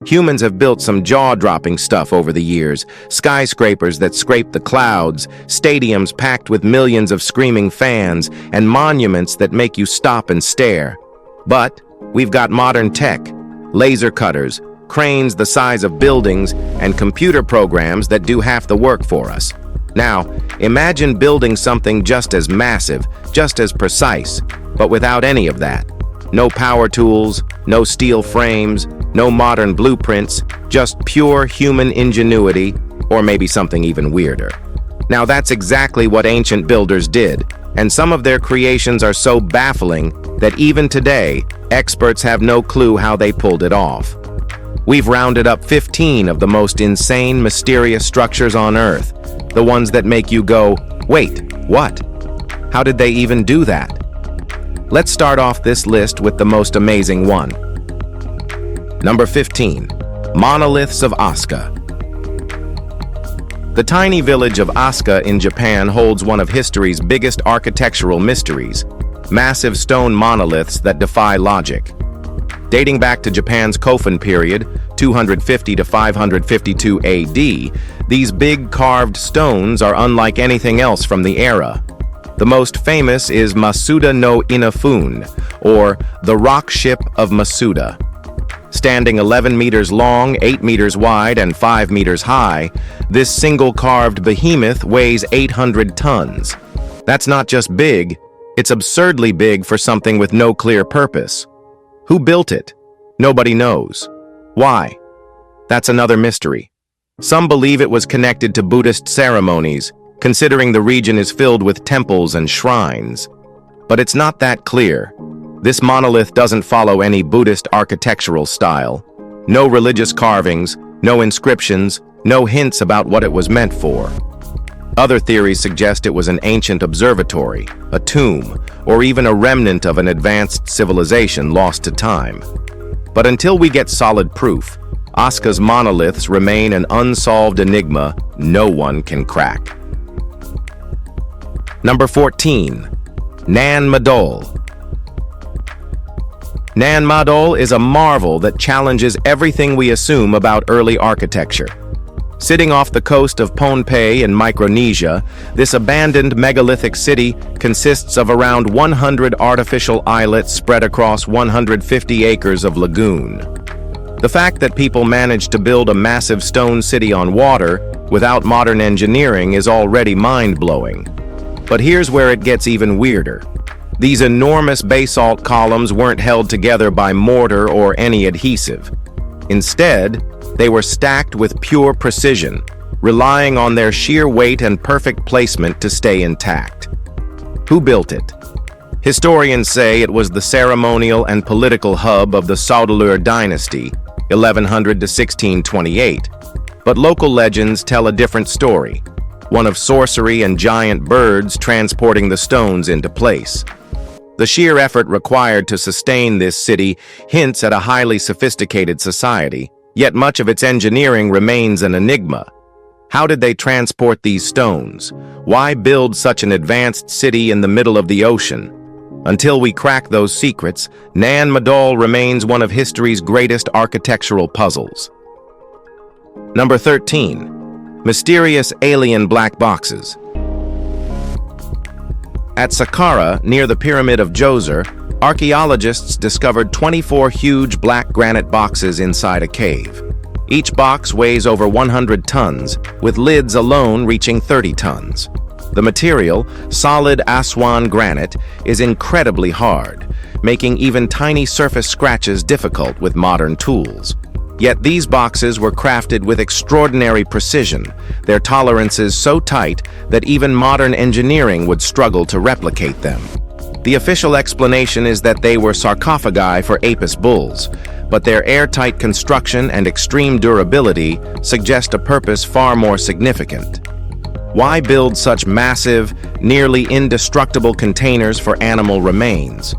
Humans have built some jaw-dropping stuff over the years, skyscrapers that scrape the clouds, stadiums packed with millions of screaming fans, and monuments that make you stop and stare. But we've got modern tech, laser cutters, cranes the size of buildings, and computer programs that do half the work for us. Now, imagine building something just as massive, just as precise, but without any of that. No power tools, no steel frames, no modern blueprints, just pure human ingenuity, or maybe something even weirder. Now that's exactly what ancient builders did, and some of their creations are so baffling that even today, experts have no clue how they pulled it off. We've rounded up 15 of the most insane, mysterious structures on Earth, the ones that make you go, wait, what? How did they even do that? Let's start off this list with the most amazing one. Number 15. Monoliths of Asuka. The tiny village of Asuka in Japan holds one of history's biggest architectural mysteries, massive stone monoliths that defy logic. Dating back to Japan's Kofun period, 250 to 552 AD, these big carved stones are unlike anything else from the era. The most famous is Masuda no Inafune, or the rock ship of Masuda. Standing 11 meters long, 8 meters wide, and 5 meters high, this single carved behemoth weighs 800 tons. That's not just big, it's absurdly big for something with no clear purpose. Who built it? Nobody knows. Why? That's another mystery. Some believe it was connected to Buddhist ceremonies, considering the region is filled with temples and shrines. But it's not that clear. This monolith doesn't follow any Buddhist architectural style. No religious carvings, no inscriptions, no hints about what it was meant for. Other theories suggest it was an ancient observatory, a tomb, or even a remnant of an advanced civilization lost to time. But until we get solid proof, Asuka's monoliths remain an unsolved enigma no one can crack. Number 14. Nan Madol. Nan Madol is a marvel that challenges everything we assume about early architecture. Sitting off the coast of Pohnpei in Micronesia, this abandoned megalithic city consists of around 100 artificial islets spread across 150 acres of lagoon. The fact that people managed to build a massive stone city on water without modern engineering is already mind-blowing. But here's where it gets even weirder. These enormous basalt columns weren't held together by mortar or any adhesive. Instead, they were stacked with pure precision, relying on their sheer weight and perfect placement to stay intact. Who built it? Historians say it was the ceremonial and political hub of the Saudeleur dynasty, 1100 to 1628. But local legends tell a different story, one of sorcery and giant birds transporting the stones into place. The sheer effort required to sustain this city hints at a highly sophisticated society, yet much of its engineering remains an enigma. How did they transport these stones? Why build such an advanced city in the middle of the ocean? Until we crack those secrets, Nan Madol remains one of history's greatest architectural puzzles. Number 13. Mysterious alien black boxes. At Saqqara, near the Pyramid of Djoser, archaeologists discovered 24 huge black granite boxes inside a cave. Each box weighs over 100 tons, with lids alone reaching 30 tons. The material, solid Aswan granite, is incredibly hard, making even tiny surface scratches difficult with modern tools. Yet these boxes were crafted with extraordinary precision, their tolerances so tight that even modern engineering would struggle to replicate them. The official explanation is that they were sarcophagi for Apis bulls, but their airtight construction and extreme durability suggest a purpose far more significant. Why build such massive, nearly indestructible containers for animal remains?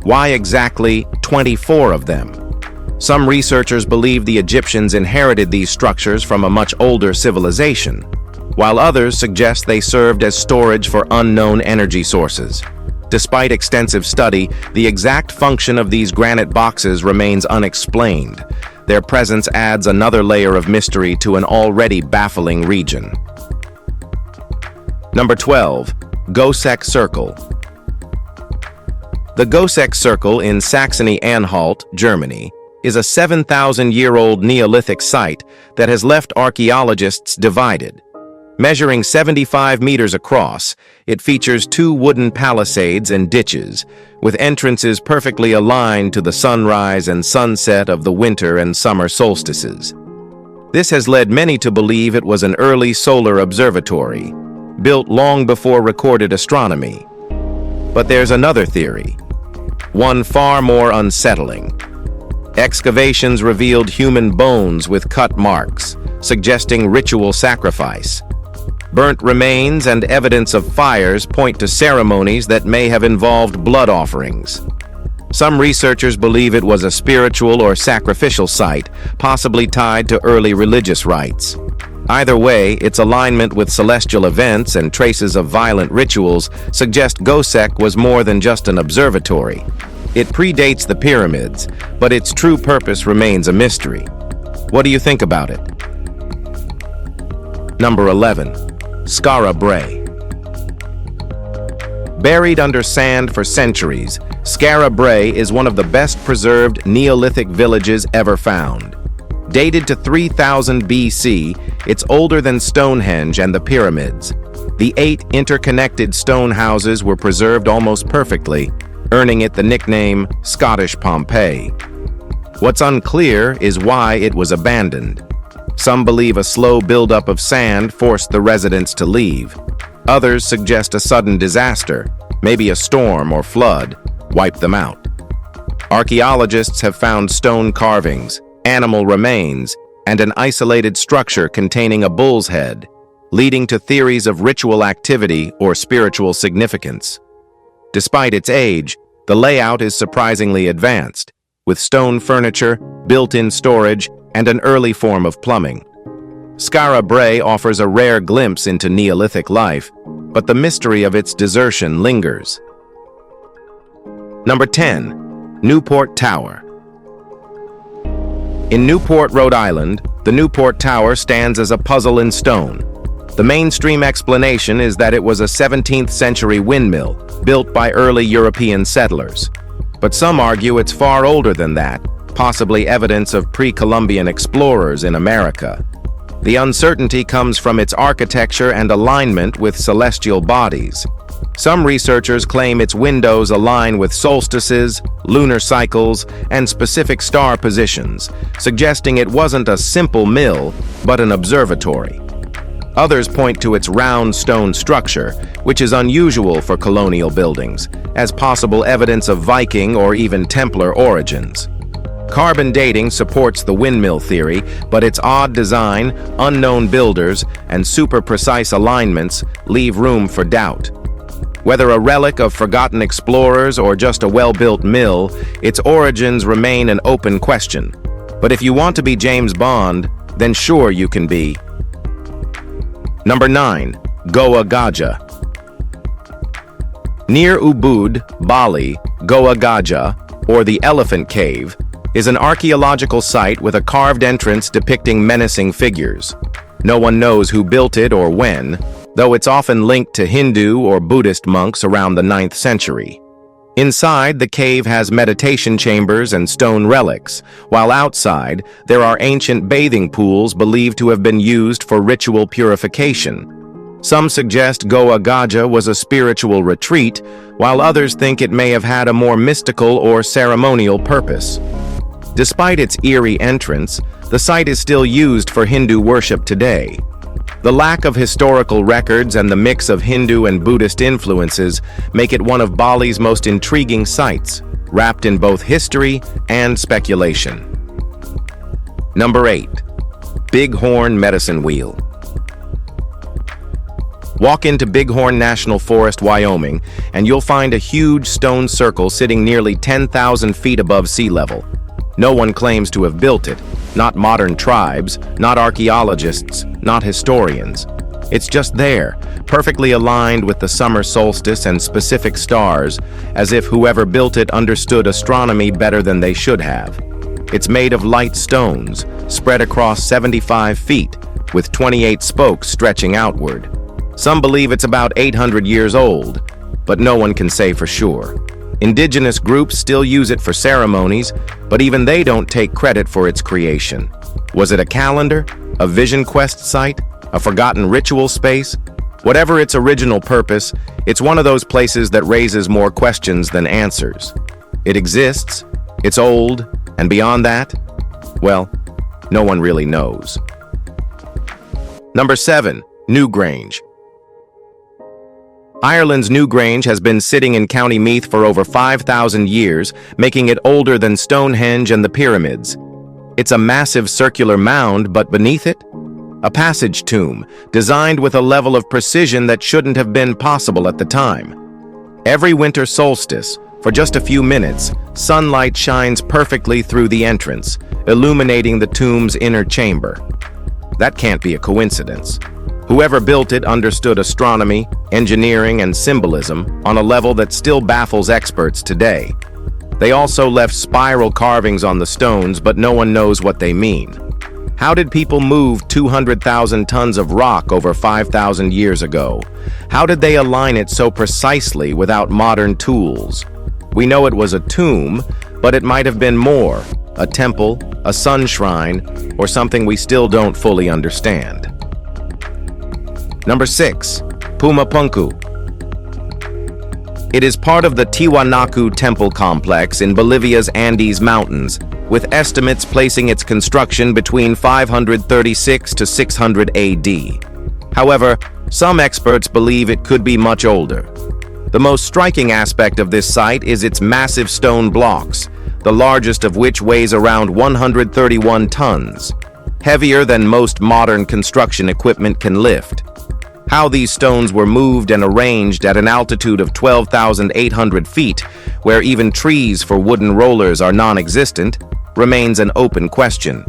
Why exactly 24 of them? Some researchers believe the Egyptians inherited these structures from a much older civilization, while others suggest they served as storage for unknown energy sources. Despite extensive study, the exact function of these granite boxes remains unexplained. their presence adds another layer of mystery to an already baffling region. Number 12. Goseck Circle. The Goseck Circle in Saxony-Anhalt, Germany, is a 7,000-year-old Neolithic site that has left archaeologists divided. Measuring 75 meters across, it features 2 wooden palisades and ditches, with entrances perfectly aligned to the sunrise and sunset of the winter and summer solstices. This has led many to believe it was an early solar observatory, built long before recorded astronomy. But there's another theory, one far more unsettling. Excavations revealed human bones with cut marks, suggesting ritual sacrifice. Burnt remains and evidence of fires point to ceremonies that may have involved blood offerings. Some researchers believe it was a spiritual or sacrificial site, possibly tied to early religious rites. Either way, its alignment with celestial events and traces of violent rituals suggest Goseck was more than just an observatory. It predates the pyramids, but its true purpose remains a mystery. What do you think about it? Number 11. Skara Brae. Buried under sand for centuries, Skara Brae is one of the best preserved Neolithic villages ever found. Dated to 3000 BC, it's older than Stonehenge and the pyramids. The 8 interconnected stone houses were preserved almost perfectly, earning it the nickname Scottish Pompeii. What's unclear is why it was abandoned. Some believe a slow buildup of sand forced the residents to leave. Others suggest a sudden disaster, maybe a storm or flood, wiped them out. Archaeologists have found stone carvings, animal remains, and an isolated structure containing a bull's head, leading to theories of ritual activity or spiritual significance. Despite its age, the layout is surprisingly advanced, with stone furniture, built-in storage, and an early form of plumbing. Skara Brae offers a rare glimpse into Neolithic life, but the mystery of its desertion lingers. Number 10. Newport Tower. In Newport, Rhode Island, the Newport Tower stands as a puzzle in stone. The mainstream explanation is that it was a 17th-century windmill built by early European settlers. But some argue it's far older than that, possibly evidence of pre-Columbian explorers in America. The uncertainty comes from its architecture and alignment with celestial bodies. Some researchers claim its windows align with solstices, lunar cycles, and specific star positions, suggesting it wasn't a simple mill, but an observatory. Others point to its round stone structure, which is unusual for colonial buildings, as possible evidence of Viking or even Templar origins. Carbon dating supports the windmill theory, but its odd design, unknown builders, and super-precise alignments leave room for doubt. Whether a relic of forgotten explorers or just a well-built mill, its origins remain an open question. But if you want to be James Bond, then sure you can be. Number 9. Goa Gajah. Near Ubud, Bali, Goa Gajah, or the Elephant Cave, is an archaeological site with a carved entrance depicting menacing figures. No one knows who built it or when, though it's often linked to Hindu or Buddhist monks around the 9th century. Inside, the cave has meditation chambers and stone relics, while outside, there are ancient bathing pools believed to have been used for ritual purification. Some suggest Goa Gajah was a spiritual retreat, while others think it may have had a more mystical or ceremonial purpose. Despite its eerie entrance, the site is still used for Hindu worship today. The lack of historical records and the mix of Hindu and Buddhist influences make it one of Bali's most intriguing sites, wrapped in both history and speculation. Number 8. Bighorn Medicine Wheel. Walk into Bighorn National Forest, Wyoming, and you'll find a huge stone circle sitting nearly 10,000 feet above sea level. No one claims to have built it, not modern tribes, not archaeologists, not historians. It's just there, perfectly aligned with the summer solstice and specific stars, as if whoever built it understood astronomy better than they should have. It's made of light stones, spread across 75 feet, with 28 spokes stretching outward. Some believe it's about 800 years old, but no one can say for sure. Indigenous groups still use it for ceremonies, but even they don't take credit for its creation. Was it a calendar? A vision quest site? A forgotten ritual space? Whatever its original purpose, it's one of those places that raises more questions than answers. It exists, it's old, and beyond that, well, no one really knows. Number 7. Newgrange. Ireland's Newgrange has been sitting in County Meath for over 5,000 years, making it older than Stonehenge and the pyramids. It's a massive circular mound, but beneath it, a passage tomb, designed with a level of precision that shouldn't have been possible at the time. Every winter solstice, for just a few minutes, sunlight shines perfectly through the entrance, illuminating the tomb's inner chamber. That can't be a coincidence. Whoever built it understood astronomy, engineering, and symbolism on a level that still baffles experts today. They also left spiral carvings on the stones, but no one knows what they mean. How did people move 200,000 tons of rock over 5,000 years ago? How did they align it so precisely without modern tools? We know it was a tomb, but it might have been more: a temple, a sun shrine, or something we still don't fully understand. Number 6. Pumapunku. It is part of the Tiwanaku temple complex in Bolivia's Andes Mountains, with estimates placing its construction between 536 to 600 AD. However, some experts believe it could be much older. The most striking aspect of this site is its massive stone blocks, the largest of which weighs around 131 tons, heavier than most modern construction equipment can lift. How these stones were moved and arranged at an altitude of 12,800 feet, where even trees for wooden rollers are non-existent, remains an open question.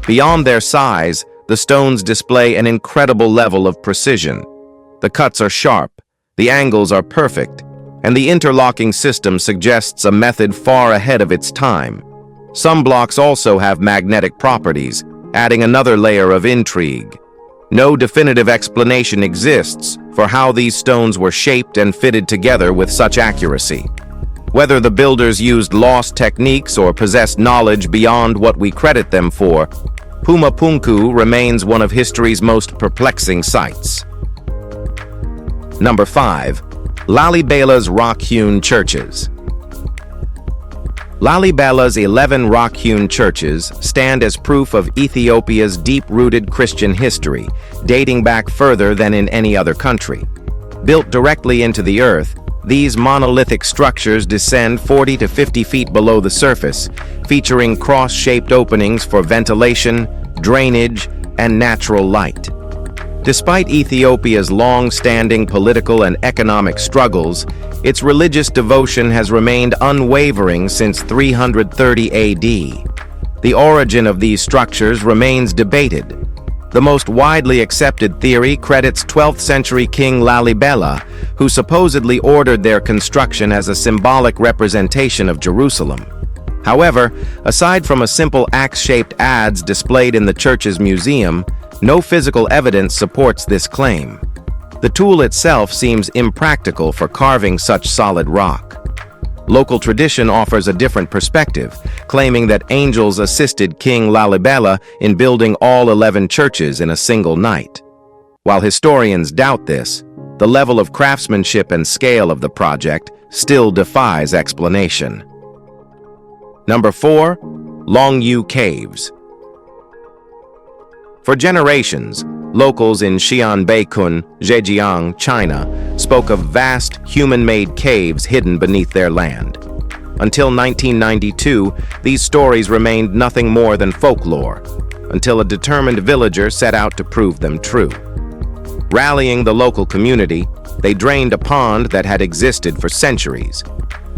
Beyond their size, the stones display an incredible level of precision. The cuts are sharp, the angles are perfect, and the interlocking system suggests a method far ahead of its time. Some blocks also have magnetic properties, adding another layer of intrigue. No definitive explanation exists for how these stones were shaped and fitted together with such accuracy. Whether the builders used lost techniques or possessed knowledge beyond what we credit them for, Pumapunku remains one of history's most perplexing sites. Number 5. Lalibela's rock-hewn churches. Lalibela's 11 rock-hewn churches stand as proof of Ethiopia's deep-rooted Christian history, dating back further than in any other country. Built directly into the earth, these monolithic structures descend 40 to 50 feet below the surface, featuring cross-shaped openings for ventilation, drainage, and natural light. Despite Ethiopia's long-standing political and economic struggles, its religious devotion has remained unwavering since 330 AD. The origin of these structures remains debated. The most widely accepted theory credits 12th century King Lalibela, who supposedly ordered their construction as a symbolic representation of Jerusalem. However, aside from a simple axe-shaped adze displayed in the church's museum, no physical evidence supports this claim. The tool itself seems impractical for carving such solid rock. Local tradition offers a different perspective, claiming that angels assisted King Lalibela in building all 11 churches in a single night. While historians doubt this, the level of craftsmanship and scale of the project still defies explanation. Number 4. Longyu Caves. For generations, locals in Xianbeikun, Zhejiang, China, spoke of vast, human-made caves hidden beneath their land. Until 1992, these stories remained nothing more than folklore, until a determined villager set out to prove them true. Rallying the local community, they drained a pond that had existed for centuries.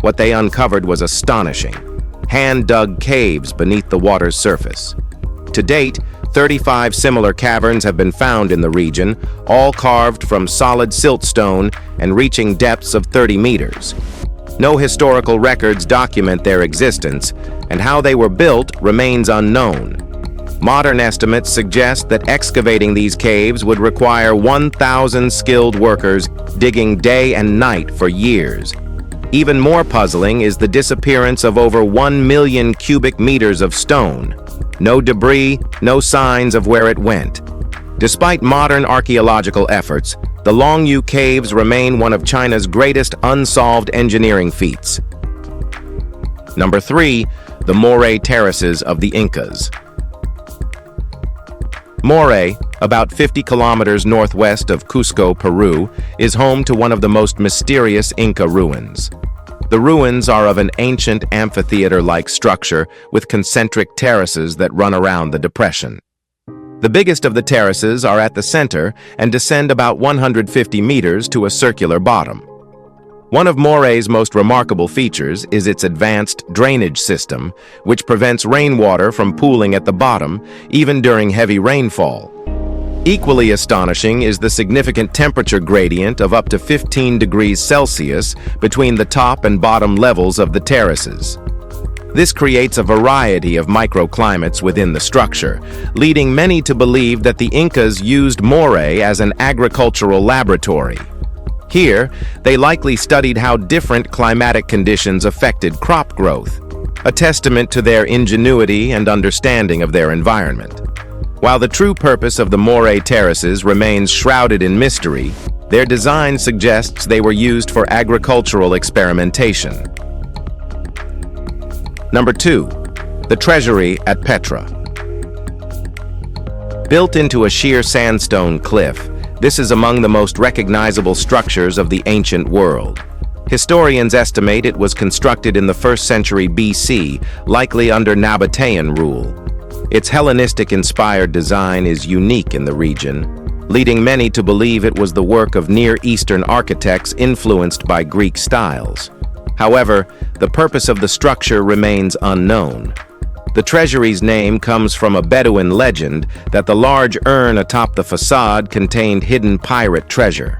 What they uncovered was astonishing: hand-dug caves beneath the water's surface. To date, 35 similar caverns have been found in the region, all carved from solid siltstone and reaching depths of 30 meters. No historical records document their existence, and how they were built remains unknown. Modern estimates suggest that excavating these caves would require 1,000 skilled workers digging day and night for years. Even more puzzling is the disappearance of over 1 million cubic meters of stone. No debris, no signs of where it went. Despite modern archaeological efforts, the Longyu Caves remain one of China's greatest unsolved engineering feats. Number 3. The Moray Terraces of the Incas. Moray, about 50 kilometers northwest of Cusco, Peru, is home to one of the most mysterious Inca ruins. The ruins are of an ancient amphitheater-like structure with concentric terraces that run around the depression. The biggest of the terraces are at the center and descend about 150 meters to a circular bottom. One of Moray's most remarkable features is its advanced drainage system, which prevents rainwater from pooling at the bottom, even during heavy rainfall. Equally astonishing is the significant temperature gradient of up to 15 degrees Celsius between the top and bottom levels of the terraces. This creates a variety of microclimates within the structure, leading many to believe that the Incas used Moray as an agricultural laboratory. Here, they likely studied how different climatic conditions affected crop growth, a testament to their ingenuity and understanding of their environment. While the true purpose of the Moray terraces remains shrouded in mystery, their design suggests they were used for agricultural experimentation. Number 2. The Treasury at Petra. Built into a sheer sandstone cliff, this is among the most recognizable structures of the ancient world. Historians estimate it was constructed in the 1st century BC, likely under Nabatean rule. Its Hellenistic-inspired design is unique in the region, leading many to believe it was the work of Near Eastern architects influenced by Greek styles. However, the purpose of the structure remains unknown. The treasury's name comes from a Bedouin legend that the large urn atop the facade contained hidden pirate treasure.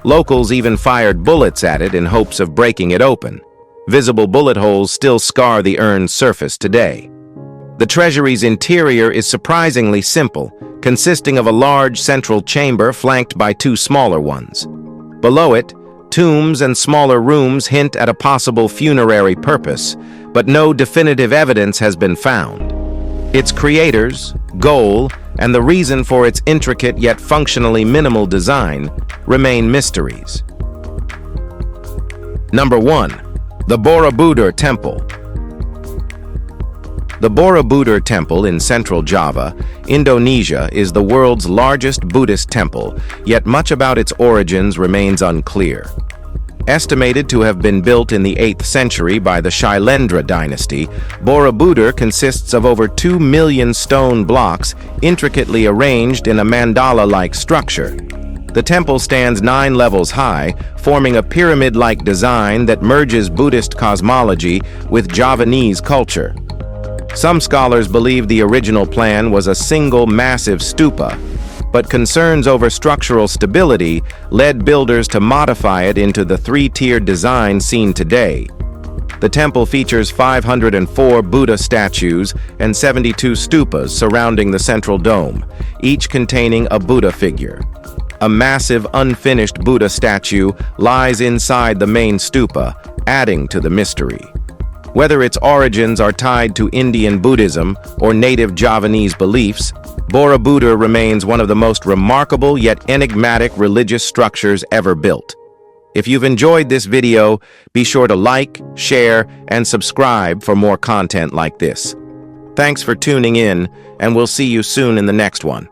Locals even fired bullets at it in hopes of breaking it open. Visible bullet holes still scar the urn's surface today. The treasury's interior is surprisingly simple, consisting of a large central chamber flanked by 2 smaller ones. Below it, tombs and smaller rooms hint at a possible funerary purpose, but no definitive evidence has been found. Its creators, goal, and the reason for its intricate yet functionally minimal design remain mysteries. Number 1. The Borobudur Temple. The Borobudur Temple in central Java, Indonesia, is the world's largest Buddhist temple, yet much about its origins remains unclear. Estimated to have been built in the 8th century by the Shailendra dynasty, Borobudur consists of over 2 million stone blocks intricately arranged in a mandala-like structure. The temple stands 9 levels high, forming a pyramid-like design that merges Buddhist cosmology with Javanese culture. Some scholars believe the original plan was a single massive stupa, but concerns over structural stability led builders to modify it into the 3-tiered design seen today. The temple features 504 Buddha statues and 72 stupas surrounding the central dome, each containing a Buddha figure. A massive unfinished Buddha statue lies inside the main stupa, adding to the mystery. Whether its origins are tied to Indian Buddhism or native Javanese beliefs, Borobudur remains one of the most remarkable yet enigmatic religious structures ever built. If you've enjoyed this video, be sure to like, share, and subscribe for more content like this. Thanks for tuning in, and we'll see you soon in the next one.